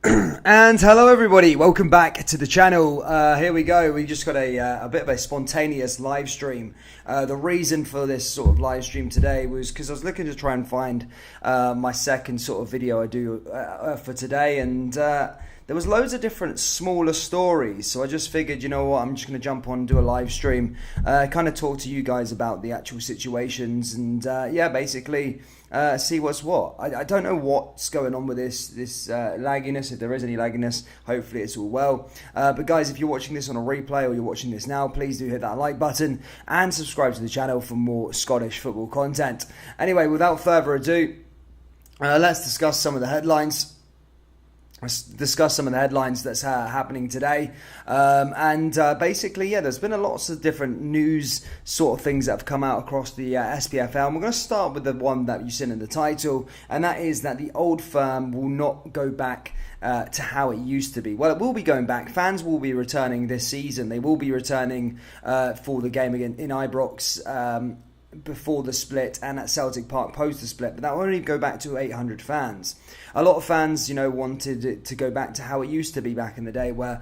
And hello everybody, welcome back to the channel. Here we go, we just got a bit of a spontaneous live stream. The reason for this sort of live stream today was because I was looking to try and find my second sort of video I do for today, and there was loads of different smaller stories, so I just figured, you know what, I'm just going to jump on and do a live stream, kind of talk to you guys about the actual situations, and yeah, basically see what's what. I don't know what's going on with this lagginess, if there is any lagginess. Hopefully it's all well. But guys, if you're watching this on a replay or you're watching this now, please do hit that like button and subscribe to the channel for more Scottish football content. Anyway, without further ado, let's discuss some of the headlines. Let's discuss some of the headlines that's happening today, and basically, yeah, there's been lots of different news sort of things that have come out across the SPFL, and we're going to start with the one that you've seen in the title, and that is that the old firm will not go back to how it used to be. Well, it will be going back. Fans will be returning this season. They will be returning for the game again in Ibrox before the split, and at Celtic Park post the split, but that will only go back to 800 fans. A lot of fans, you know, wanted it to go back to how it used to be back in the day, where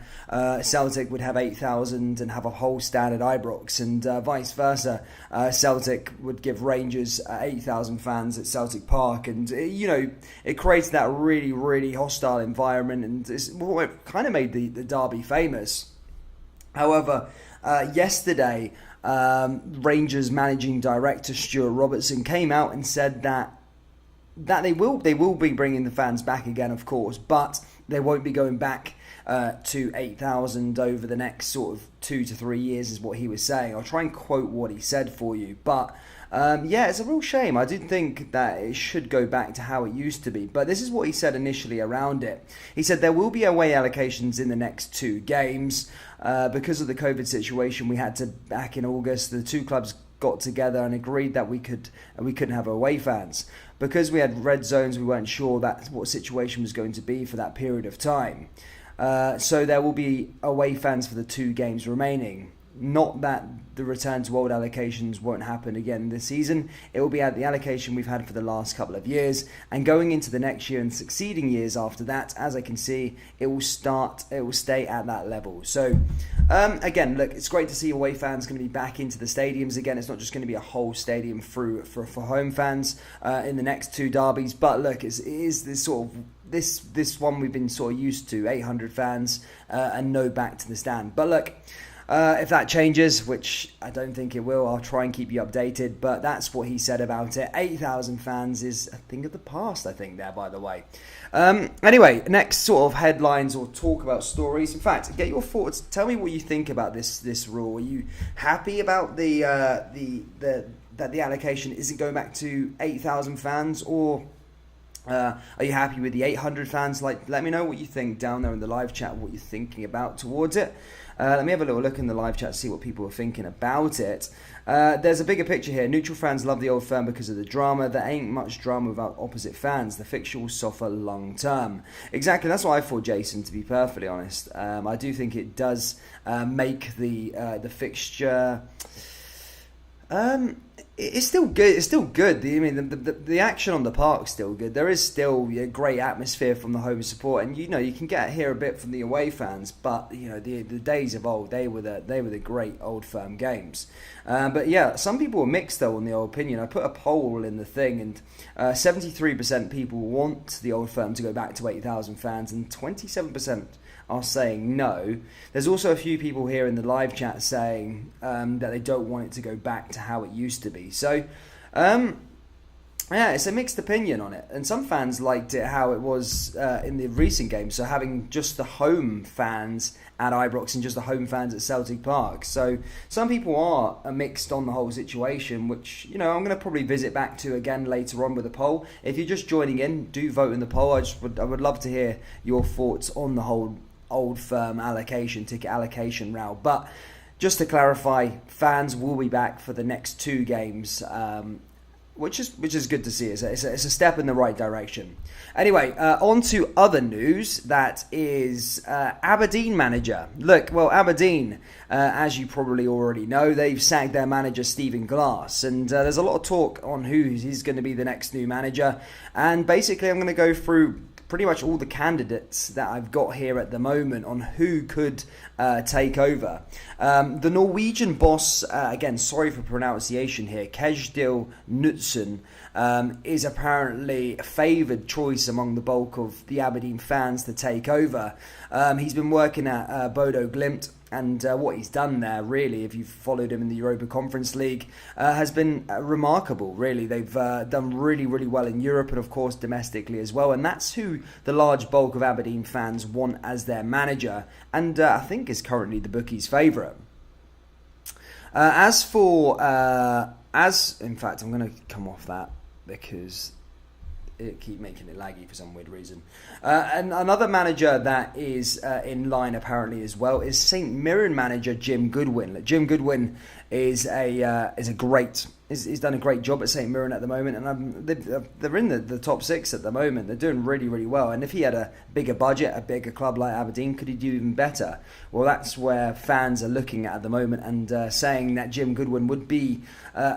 Celtic would have 8,000 and have a whole stand at Ibrox, and vice versa. Celtic would give Rangers 8,000 fans at Celtic Park, and you know, it creates that really, really hostile environment, and it kind of made the derby famous. However, yesterday, Rangers managing director Stuart Robertson came out and said that they will be bringing the fans back again, of course, but they won't be going back to 8,000 over the next sort of 2 to 3 years, is what he was saying. I'll try and quote what he said for you, but yeah, it's a real shame. I did think that it should go back to how it used to be, but this is what he said initially around it. He said there will be away allocations in the next 2 games. Because of the COVID situation, we had to, back in August, the 2 clubs got together and agreed that we couldn't have away fans. Because we had red zones, we weren't sure what situation was going to be for that period of time. So there will be away fans for the 2 games remaining. Not that the return to old allocations won't happen again this season. It will be at the allocation we've had for the last couple of years, and going into the next year and succeeding years after that, as I can see, it will stay at that level. So again, look, it's great to see away fans going to be back into the stadiums again. It's not just going to be a whole stadium for home fans in the next 2 derbies, but look, it is this sort of this one we've been sort of used to, 800 fans and no back to the stand. But look, if that changes, which I don't think it will, I'll try and keep you updated, but that's what he said about it. 8,000 fans is a thing of the past, I think, there, by the way. Anyway, next sort of headlines or talk about stories. In fact, get your thoughts. Tell me what you think about this rule. Are you happy about that the allocation isn't going back to 8,000 fans, or are you happy with the 800 fans? Let me know what you think down there in the live chat, what you're thinking about towards it. Let me have a little look in the live chat to see what people are thinking about it. There's a bigger picture here. Neutral fans love the old firm because of the drama. There ain't much drama without opposite fans. The fixture will suffer long term. Exactly, that's what I thought, Jason, to be perfectly honest. I do think it does make the fixture... It's still good. It's still good. I mean, the action on the park's still good. There is still a great atmosphere from the home support, and you know you can hear a bit from the away fans. But you know the days of old, they were the great old firm games. But yeah, some people were mixed though on the old opinion. I put a poll in the thing, and 73% people want the old firm to go back to 8,000 fans, and 27% are saying no. There's also a few people here in the live chat saying that they don't want it to go back to how it used to be. So, yeah, it's a mixed opinion on it. And some fans liked it how it was in the recent games, so having just the home fans at Ibrox and just the home fans at Celtic Park. So some people are mixed on the whole situation, which, you know, I'm going to probably visit back to again later on with a poll. If you're just joining in, do vote in the poll. I would love to hear your thoughts on the whole old firm ticket allocation route. But just to clarify, fans will be back for the next 2 games, which is good to see. It's a step in the right direction. Anyway, on to other news. That is Aberdeen manager. Look, well, Aberdeen, as you probably already know, they've sacked their manager Stephen Glass, and there's a lot of talk on who is going to be the next new manager. And basically, I'm going to go through pretty much all the candidates that I've got here at the moment on who could take over. The Norwegian boss, again, sorry for pronunciation here, Kjetil Knutsen, is apparently a favoured choice among the bulk of the Aberdeen fans to take over. He's been working at Bodo Glimt, and what he's done there, really, if you've followed him in the Europa Conference League, has been remarkable, really. They've done really, really well in Europe and, of course, domestically as well. And that's who the large bulk of Aberdeen fans want as their manager, and I think is currently the bookies' favourite. In fact, I'm going to come off that because it keep making it laggy for some weird reason. And another manager that is in line apparently as well is St Mirren manager Jim Goodwin. Jim Goodwin is he's done a great job at St Mirren at the moment, and they're in the top six at the moment. They're doing really, really well. And if he had a bigger budget, a bigger club like Aberdeen, could he do even better? Well, that's where fans are looking at the moment and saying that Jim Goodwin would be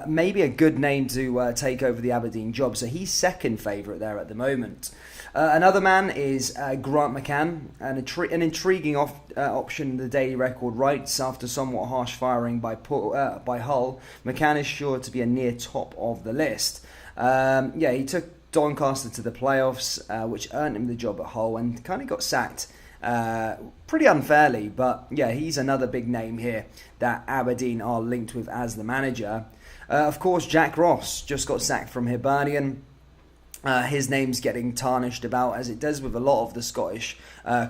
maybe a good name to take over the Aberdeen job. So he's second favourite there at the moment. Another man is Grant McCann, an intriguing option the Daily Record writes. After somewhat harsh firing by Hull, McCann is sure to be a near top of the list. He took Doncaster to the playoffs, which earned him the job at Hull, and kind of got sacked pretty unfairly. But yeah, he's another big name here that Aberdeen are linked with as the manager. Of course, Jack Ross just got sacked from Hibernian. His name's getting tarnished about, as it does with a lot of the Scottish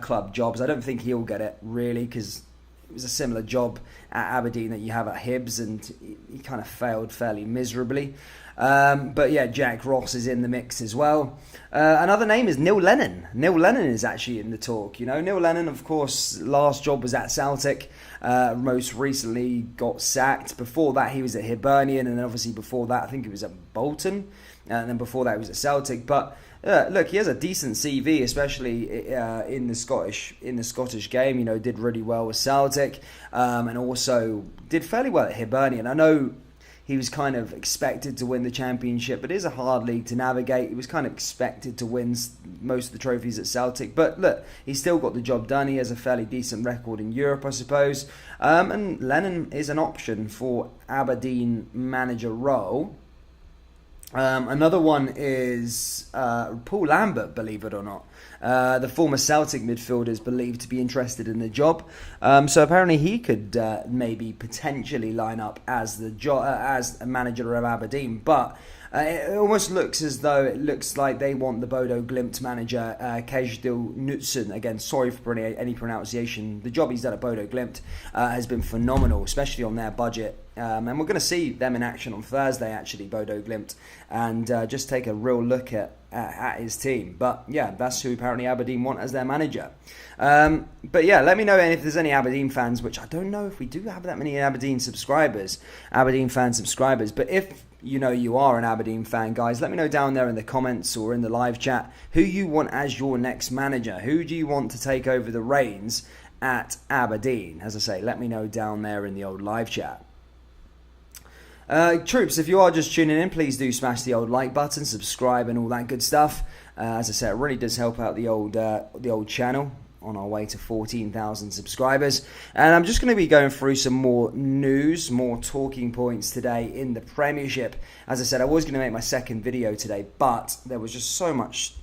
club jobs. I don't think he'll get it, really, because it was a similar job at Aberdeen that you have at Hibs, and he kind of failed fairly miserably. But yeah, Jack Ross is in the mix as well. Another name is Neil Lennon. Neil Lennon is actually in the talk. You know, Neil Lennon, of course, last job was at Celtic. Most recently got sacked. Before that, he was at Hibernian, and then obviously before that, I think he was at Bolton. And then before that, he was at Celtic. But look, he has a decent CV, especially in the Scottish game. You know, did really well with Celtic, and also did fairly well at Hibernian. I know he was kind of expected to win the championship, but it is a hard league to navigate. He was kind of expected to win most of the trophies at Celtic. But look, he still got the job done. He has a fairly decent record in Europe, I suppose. And Lennon is an option for Aberdeen manager role. Another one is Paul Lambert, believe it or not. The former Celtic midfielder is believed to be interested in the job. So apparently he could maybe potentially line up as as a manager of Aberdeen. But it almost looks as though it looks like they want the Bodo Glimt manager, Kjetil Knutsen. Again, sorry for any pronunciation. The job he's done at Bodo Glimt has been phenomenal, especially on their budget. And we're going to see them in action on Thursday, actually, Bodo Glimt, and just take a real look at his team. But yeah, that's who apparently Aberdeen want as their manager. But yeah, let me know if there's any Aberdeen fans, which I don't know if we do have that many Aberdeen fan subscribers. But if you are an Aberdeen fan, guys, let me know down there in the comments or in the live chat who you want as your next manager. Who do you want to take over the reins at Aberdeen? As I say, let me know down there in the old live chat. Troops, if you are just tuning in, please do smash the old like button, subscribe and all that good stuff. As I say, it really does help out the old channel on our way to 14,000 subscribers. And I'm just going to be going through some more news, more talking points today in the Premiership. As I said, I was going to make my second video today, but there was just so much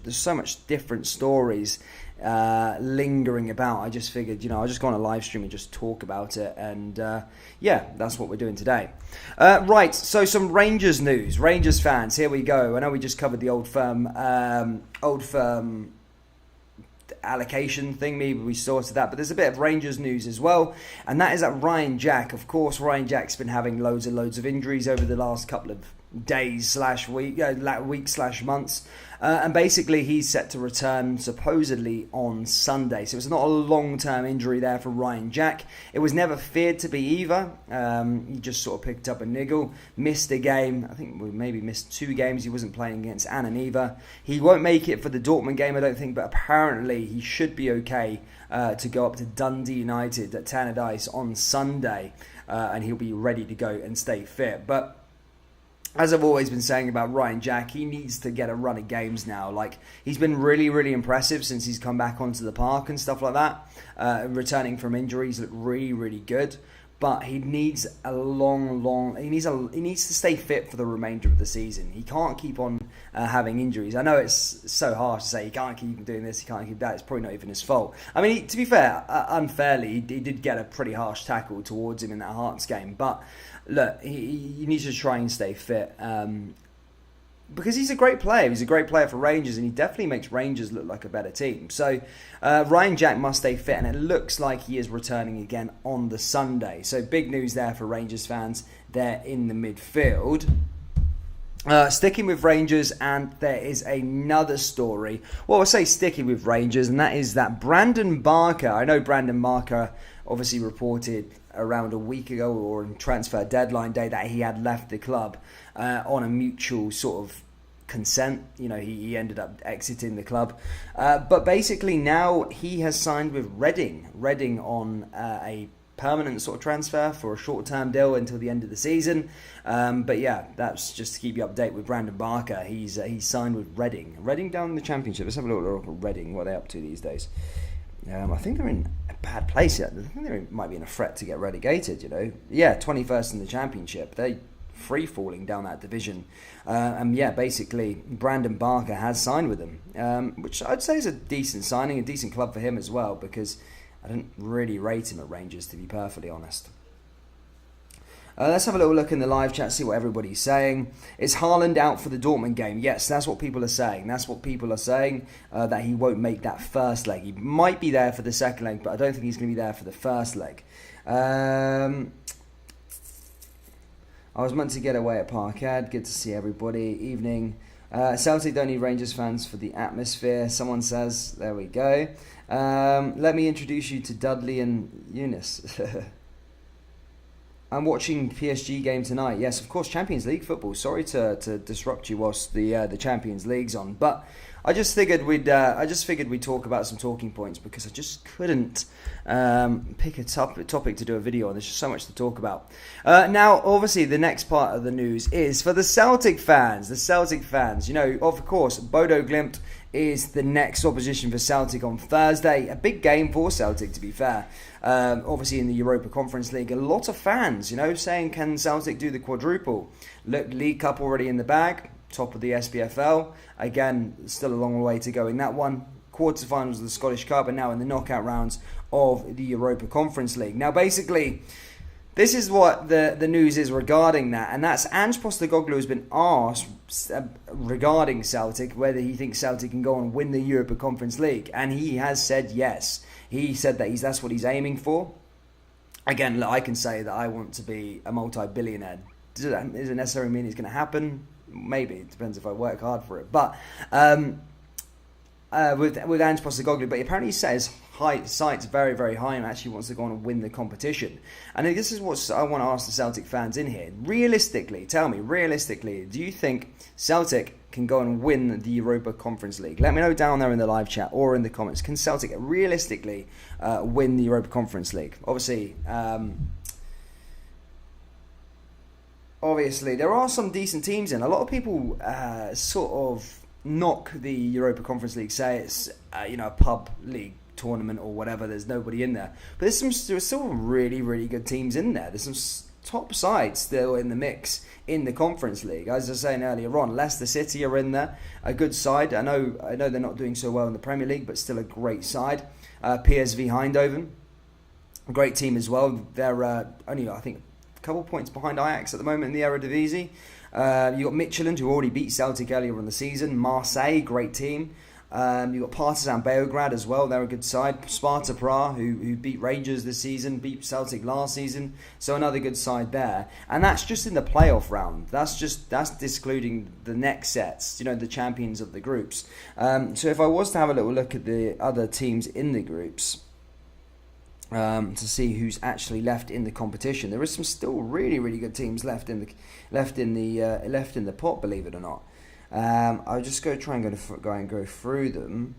different stories lingering about. I just figured, I'll just go on a live stream and just talk about it, and yeah, that's what we're doing today. Right, so some Rangers news. Rangers fans, here we go. I know we just covered the Old Firm allocation thing, maybe we sorted that, but there's a bit of Rangers news as well, and that is that Ryan Jack. Of course, Ryan Jack's been having loads of injuries over the last couple of days weeks months, and basically he's set to return supposedly on Sunday. So it's not a long-term injury there for Ryan Jack. It was never feared to be either. He just sort of picked up a niggle, missed a game. I think we maybe missed 2 games. He wasn't playing against Ananiva. He won't make it for the Dortmund game, I don't think, but apparently he should be okay to go up to Dundee United at Tannadice on Sunday, and he'll be ready to go and stay fit. But as I've always been saying about Ryan Jack, he needs to get a run of games now. Like, he's been really, really impressive since he's come back onto the park and stuff like that. Returning from injuries, looked really, really good. But he needs a he needs to stay fit for the remainder of the season. He can't keep on having injuries. I know it's so harsh to say he can't keep doing this, he can't keep that. It's probably not even his fault. I mean, to be fair, unfairly, he did get a pretty harsh tackle towards him in that Hearts game. But look, he needs to try and stay fit. Because he's a great player. He's a great player for Rangers, and he definitely makes Rangers look like a better team. So Ryan Jack must stay fit, and it looks like he is returning again on the Sunday. So big news there for Rangers fans there in the midfield. Sticking with Rangers, and there is another story. Well, I say sticking with Rangers, and that is that Brandon Barker. I know Brandon Barker obviously reported around a week ago or on transfer deadline day that he had left the club on a mutual sort of consent. You know, he ended up exiting the club. But basically now he has signed with Reading on a permanent sort of transfer for a short-term deal until the end of the season. But yeah, that's just to keep you updated with Brandon Barker. He's signed with Reading down in the Championship. Let's have a look at Reading, what are they up to these days. I think they're in a bad place yet. I think they might be in a threat to get relegated, you know. Yeah, 21st in the Championship. They're free-falling down that division. And yeah, basically, Brandon Barker has signed with them, which I'd say is a decent signing, a decent club for him as well, because I didn't really rate him at Rangers, to be perfectly honest. Let's have a little look in the live chat, see what everybody's saying. Is Haaland out for the Dortmund game? Yes, that's what people are saying. That he won't make that first leg. He might be there for the second leg, but I don't think he's going to be there for the first leg. I was meant to get away at Parkhead. Good to see everybody. Evening. Celtic don't need Rangers fans for the atmosphere, someone says. There we go. Let me introduce you to Dudley and Eunice. I'm watching PSG game tonight. Yes, of course, Champions League football. Sorry to disrupt you whilst the Champions League's on, but I just figured we'd talk about some talking points because I just couldn't pick a topic to do a video on. There's just so much to talk about. Now, obviously, the next part of the news is for the Celtic fans. You know, of course, Bodo Glimt is the next opposition for Celtic on Thursday. A big game for Celtic, to be fair. Obviously in the Europa Conference League, a lot of fans, you know, saying, can Celtic do the quadruple? Look, League Cup already in the bag, top of the SPFL. Again, still a long way to go in that one. Quarterfinals of the Scottish Cup, and now in the knockout rounds of the Europa Conference League. Now, basically, this is what the news is regarding that, and that's Ange Postecoglou has been asked regarding Celtic whether he thinks Celtic can go and win the Europa Conference League, and he has said yes. He said that that's what he's aiming for. Again, look, I can say that I want to be a multi-billionaire. Does it necessarily mean it's going to happen? Maybe. It depends if I work hard for it. But with Ange Postecoglou, but apparently he says sights very, very high and actually wants to go on and win the competition. And this is what I want to ask the Celtic fans in here. Realistically, tell me, do you think Celtic can go and win the Europa Conference League? Let me know down there in the live chat or in the comments. Can Celtic realistically win the Europa Conference League? Obviously, there are some decent teams in. A lot of people sort of knock the Europa Conference League, say it's a pub league tournament or whatever. There's nobody in there, but there's still really, really good teams in there. There's some top sides still in the mix in the Conference League. As I was saying earlier on, Leicester City are in there, a good side. I know they're not doing so well in the Premier League, but still a great side. PSV Eindhoven, a great team as well. They're only, I think, a couple points behind Ajax at the moment in the Eredivisie. You've got Midtjylland, who already beat Celtic earlier in the season. Marseille, great team. You've got Partizan Beograd as well. They're a good side. Sparta Prague, who beat Rangers this season, beat Celtic last season. So another good side there. And that's just in the playoff round. That's excluding the next sets, the champions of the groups. So if I was to have a little look at the other teams in the groups, to see who's actually left in the competition, there is some still really, really good teams left in the pot, believe it or not. I'll just go through them.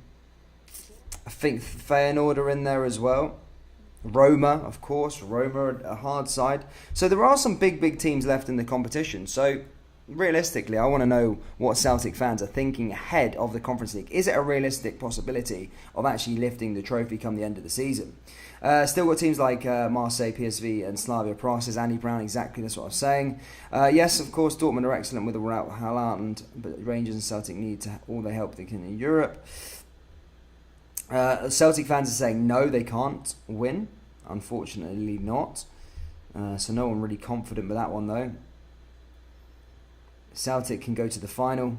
I think Feyenoord are in there as well. Roma, of course. Roma, a hard side. So there are some big teams left in the competition. So, realistically, I want to know what Celtic fans are thinking ahead of the Conference League. Is it a realistic possibility of actually lifting the trophy come the end of the season? Still got teams like Marseille, PSV and Slavia Prague, says Andy Brown. Exactly, that's what I was saying. Yes, of course, Dortmund are excellent with or without Haaland, but Rangers and Celtic need all the help they can in Europe. Celtic fans are saying no, they can't win. Unfortunately not. So no one really confident with that one though. Celtic can go to the final.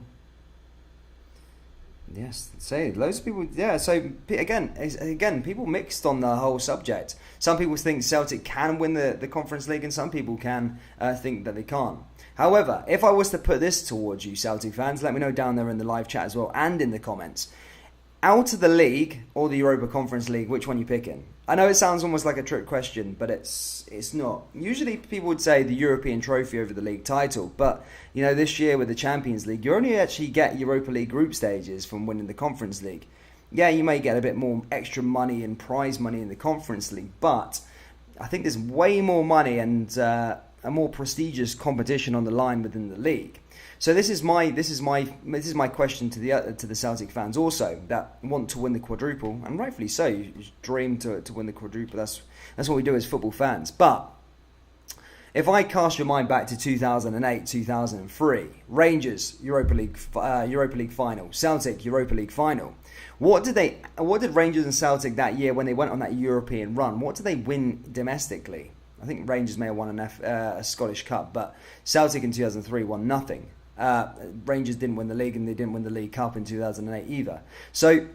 Yes, say loads of people. Yeah, so again, people mixed on the whole subject. Some people think Celtic can win the Conference League, and some people can think that they can't. However, if I was to put this towards you, Celtic fans, let me know down there in the live chat as well and in the comments. Out of the league or the Europa Conference League, which one are you picking? I know it sounds almost like a trick question, but it's not. Usually people would say the European trophy over the league title, but this year with the Champions League, you only actually get Europa League group stages from winning the Conference League. Yeah, you may get a bit more extra money and prize money in the Conference League, but I think there's way more money and a more prestigious competition on the line within the league. So this is my question to the Celtic fans also that want to win the quadruple, and rightfully so. You dream to win the quadruple. That's what we do as football fans. But if I cast your mind back to 2008, 2003, Rangers Europa League final, Celtic Europa League final. What did Rangers and Celtic that year when they went on that European run? What did they win domestically? I think Rangers may have won a Scottish Cup, but Celtic in 2003 won nothing. Rangers didn't win the league, and they didn't win the League Cup in 2008 either. So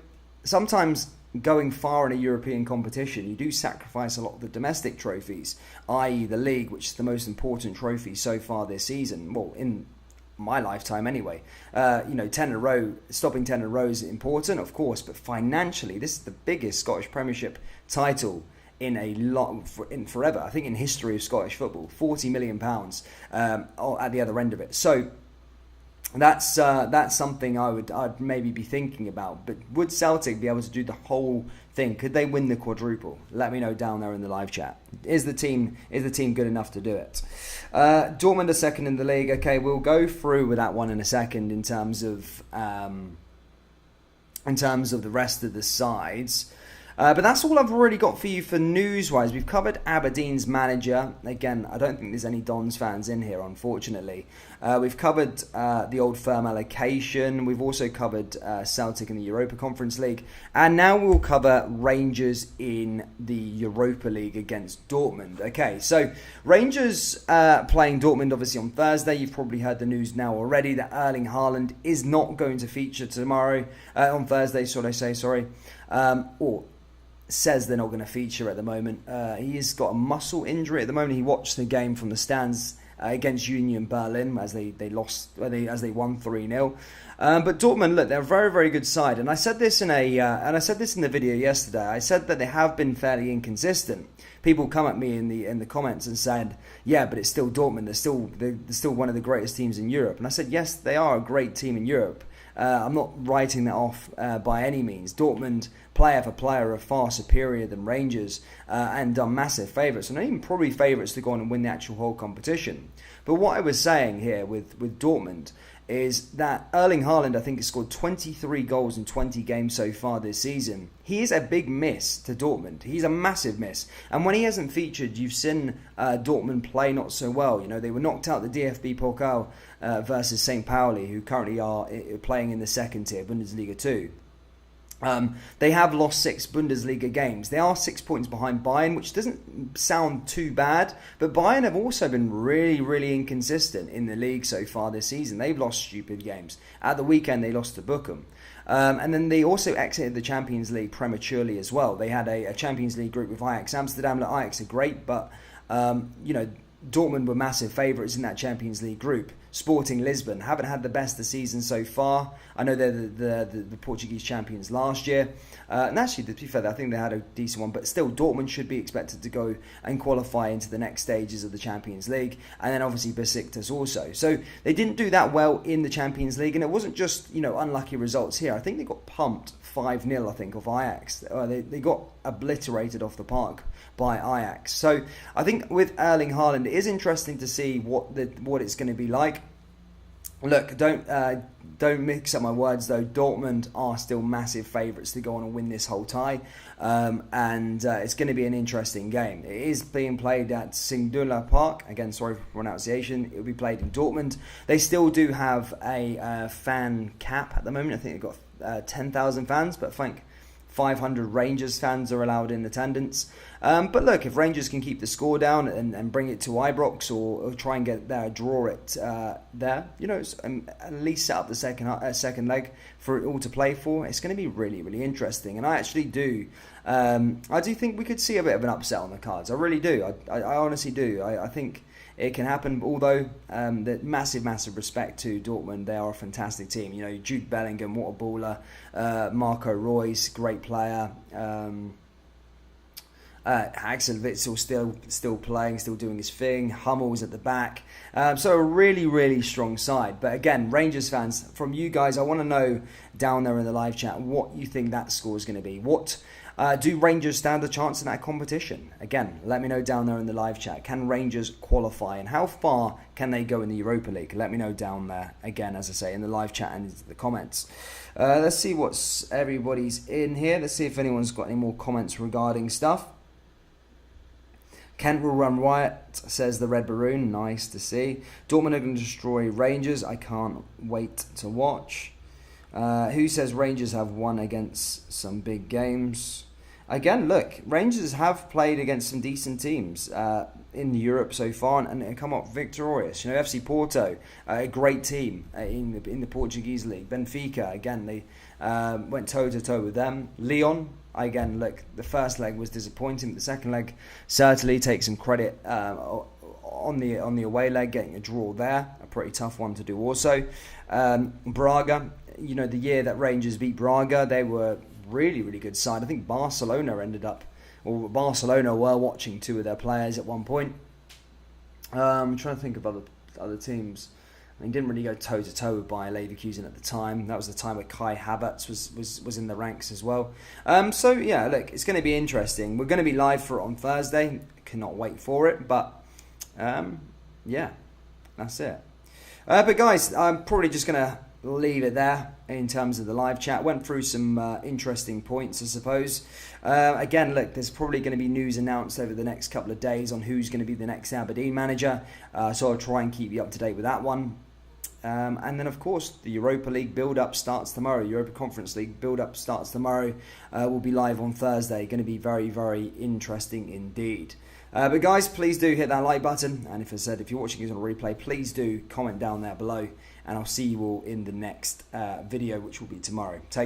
sometimes going far in a European competition, you do sacrifice a lot of the domestic trophies, i.e. the league, which is the most important trophy so far this season. Well, in my lifetime anyway. 10 in a row, stopping 10 in a row is important, of course, but financially, this is the biggest Scottish Premiership title in forever. I think in history of Scottish football, £40 million at the other end of it. So that's something I'd maybe be thinking about. But would Celtic be able to do the whole thing? Could they win the quadruple? Let me know down there in the live chat. Is the team good enough to do it? Dortmund are second in the league. Okay, we'll go through with that one in a second in terms of the rest of the sides. But that's all I've already got for you for news-wise. We've covered Aberdeen's manager. Again, I don't think there's any Dons fans in here, unfortunately. We've covered the Old Firm allocation. We've also covered Celtic in the Europa Conference League. And now we'll cover Rangers in the Europa League against Dortmund. Okay, so Rangers playing Dortmund obviously on Thursday. You've probably heard the news now already that Erling Haaland is not going to feature on Thursday, should I say, sorry. Or says they're not going to feature at the moment. He's got a muscle injury at the moment. He watched the game from the stands against Union Berlin as they won 3-0. But Dortmund, look, they're a very, very good side. And I said this in the video yesterday. I said that they have been fairly inconsistent. People come at me in the comments and said, yeah, but it's still Dortmund. They're still one of the greatest teams in Europe. And I said, yes, they are a great team in Europe. I'm not writing that off by any means. Dortmund, player for player, are far superior than Rangers and are massive favourites, and even probably favourites to go on and win the actual whole competition. But what I was saying here with Dortmund is that Erling Haaland, I think, has scored 23 goals in 20 games so far this season. He is a big miss to Dortmund. He's a massive miss. And when he hasn't featured, you've seen Dortmund play not so well. They were knocked out the DFB Pokal versus St. Pauli, who currently are playing in the second tier, Bundesliga 2. They have lost 6 Bundesliga games. They are 6 points behind Bayern, which doesn't sound too bad, but Bayern have also been really, really inconsistent in the league so far this season. They've lost stupid games. At the weekend, they lost to Bochum. And then they also exited the Champions League prematurely as well. They had a Champions League group with Ajax Amsterdam. Ajax are great, but Dortmund were massive favourites in that Champions League group. Sporting Lisbon haven't had the best of the season so far. I know they're the Portuguese champions last year. And actually, to be fair, I think they had a decent one. But still, Dortmund should be expected to go and qualify into the next stages of the Champions League. And then obviously Besiktas also. So they didn't do that well in the Champions League. And it wasn't just, unlucky results here. I think they got pumped 5-0, I think, of Ajax. They got obliterated off the park by Ajax. So I think with Erling Haaland, it is interesting to see what it's going to be like. Look, don't mix up my words though. Dortmund are still massive favourites to go on and win this whole tie, and it's going to be an interesting game. It is being played at Singdula Park. Again, sorry for pronunciation. It will be played in Dortmund. They still do have a fan cap at the moment. I think they've got 10,000 fans, but I think 500 Rangers fans are allowed in attendance. But look, if Rangers can keep the score down and bring it to Ibrox or try and get there, draw it there, at least set up the second leg for it all to play for. It's going to be really, really interesting. And I actually do, I do think we could see a bit of an upset on the cards. I really do. I honestly do. I think it can happen, although the massive respect to Dortmund. They are a fantastic team. Jude Bellingham, what a baller. Marco Reus, great player. Axel Witsel still playing, still doing his thing. Hummel's at the back. So a really, really strong side. But again, Rangers fans, from you guys, I want to know down there in the live chat what you think that score is going to be. What do Rangers stand a chance in that competition? Again, let me know down there in the live chat. Can Rangers qualify? And how far can they go in the Europa League? Let me know down there, again, as I say, in the live chat and in the comments. Let's see what's everybody's in here. Let's see if anyone's got any more comments regarding stuff. Kent will run riot, says the Red Baroon. Nice to see. Dortmund are going to destroy Rangers. I can't wait to watch. Who says Rangers have won against some big games? Again, look, Rangers have played against some decent teams in Europe so far and come up victorious. FC Porto, a great team in the Portuguese league. Benfica, again, they went toe-to-toe with them. Lyon, again, look, the first leg was disappointing, but the second leg certainly takes some credit on the away leg, getting a draw there, a pretty tough one to do also. Braga, the year that Rangers beat Braga, they were really, really good side. I think Barcelona were watching two of their players at one point. I'm trying to think of other teams. I mean, didn't really go toe-to-toe with Bayer Leverkusen at the time. That was the time where Kai Havertz was in the ranks as well. So, yeah, look, it's going to be interesting. We're going to be live for it on Thursday. Cannot wait for it. But, yeah, that's it. But, guys, I'm probably just going to leave it there in terms of the live chat. Went through some interesting points, I suppose. Again, look, there's probably going to be news announced over the next couple of days on who's going to be the next Aberdeen manager. So I'll try and keep you up to date with that one. And then, of course, the Europa League build-up starts tomorrow. Europa Conference League build-up starts tomorrow. We'll be live on Thursday. Going to be very, very interesting indeed. But guys, please do hit that like button. And if you're watching this on a replay, please do comment down there below. And I'll see you all in the next video, which will be tomorrow. Take